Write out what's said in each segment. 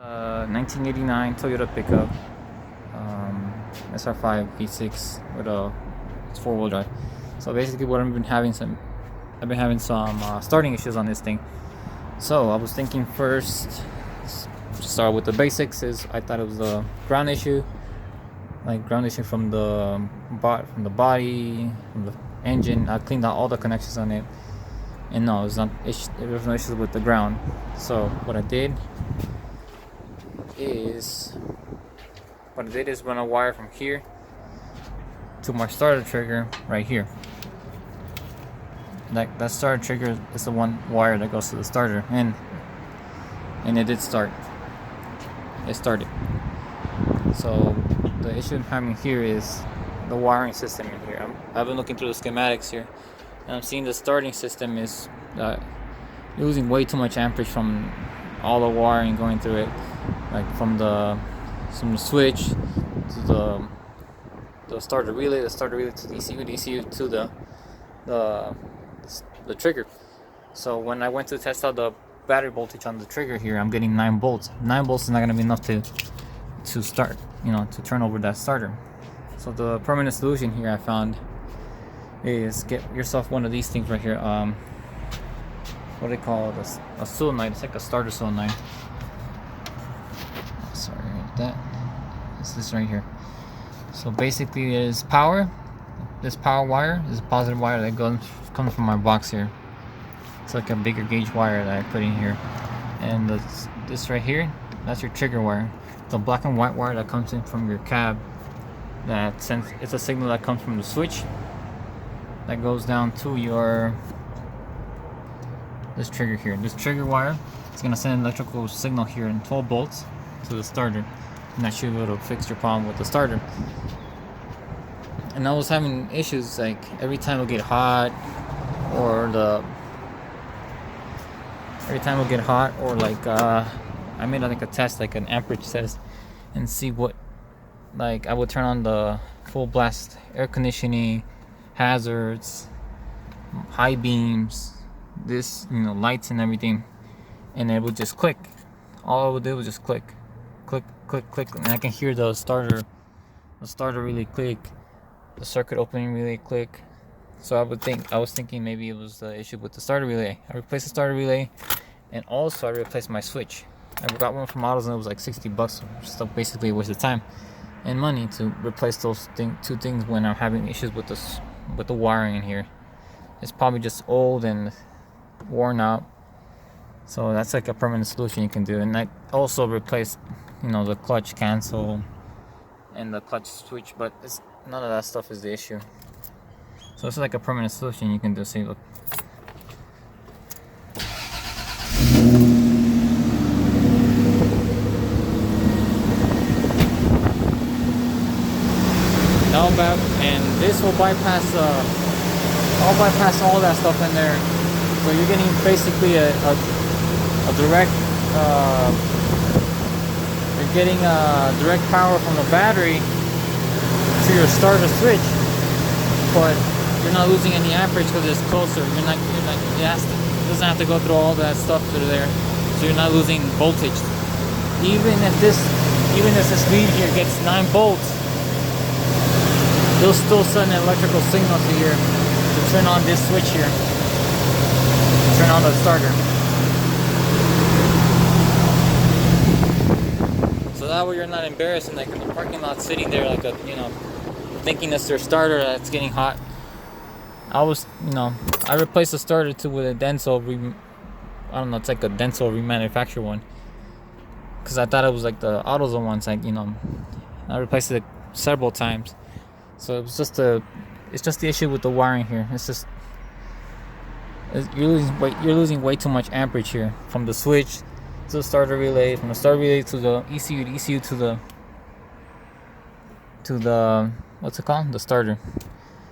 1989 Toyota pickup, SR5 V6 with a it's 4-wheel drive. So basically, what I've been having some starting issues on this thing. So I was thinking first, start with the basics. Is I thought it was a ground issue, like ground issue from the body, from the engine. I cleaned out all the connections on it, and no, it's not. There was no issues with the ground. So what I did is run a wire from here to my starter trigger right here. That starter trigger is the one wire that goes to the starter, and it did start. It started. So the issue I'm having here is the wiring system in here. I've been looking through the schematics here, and I'm seeing the starting system is losing way too much amperage from all the wiring going through it, like from the switch to the starter relay to the ECU to the trigger. So when I went to test out the battery voltage on the trigger here, I'm getting 9 volts. 9 volts is not going to be enough to start, to turn over that starter. So the permanent solution here I found is get yourself one of these things right here. What do they call it? A solenoid. It's like a starter solenoid. Sorry about that. It's this right here. So basically, there's power. This power wire is a positive wire that comes from my box here. It's like a bigger gauge wire that I put in here. And this right here, that's your trigger wire. The black and white wire that comes in from your cab. It's a signal that comes from the switch that goes down to this trigger here. This trigger wire is going to send an electrical signal here in 12 volts to the starter, and that should be able to fix your problem with the starter. And I was having issues, like every time it'll get hot, or I made like a test, like an amperage test, and see what, like I would turn on the full blast air conditioning, hazards, high beams, lights and everything, and it would just click. All it would do was just click, click, click, click, and I can hear the starter really click, the circuit opening really click. So I was thinking maybe it was the issue with the starter relay. I replaced the starter relay, and also I replaced my switch. I got one from AutoZone, and it was like $60, so basically a waste of time and money to replace those two things when I'm having issues with the wiring in here. It's probably just old and worn out. So that's like a permanent solution you can do. And I also replaced, the clutch cancel and the clutch switch, but none of that stuff is the issue. So it's like a permanent solution you can do. See, look. And this will bypass all that stuff in there. So you're getting basically a direct, you're getting direct power from the battery to your starter switch, but you're not losing any amperage because it's closer. It doesn't have to go through all that stuff through there, so you're not losing voltage. Even if this lead here gets 9 volts, it'll still send an electrical signal to here to turn on this switch here, to turn on the starter. So that way you're not embarrassed, like in the parking lot, sitting there like thinking it's their starter that's getting hot. I replaced the starter too with a Denso. I don't know, it's like a Denso remanufactured one, because I thought it was like the AutoZone ones. I replaced it several times. So it's just the issue with the wiring here. You're losing way too much amperage here from the switch to the starter relay, from the starter relay to the ECU to the what's it called? The starter.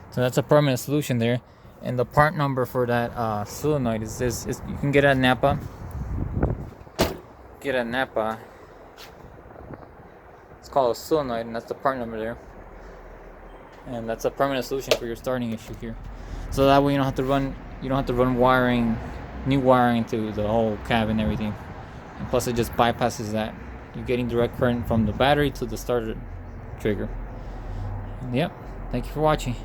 So that's a permanent solution there. And the part number for that solenoid is this. You can get at Napa. It's called a solenoid, and that's the part number there. And that's a permanent solution for your starting issue here. So that way you don't have to run new wiring through the whole cab and everything. And plus it just bypasses that. you're getting direct current from the battery to the starter trigger. Yep, thank you for watching.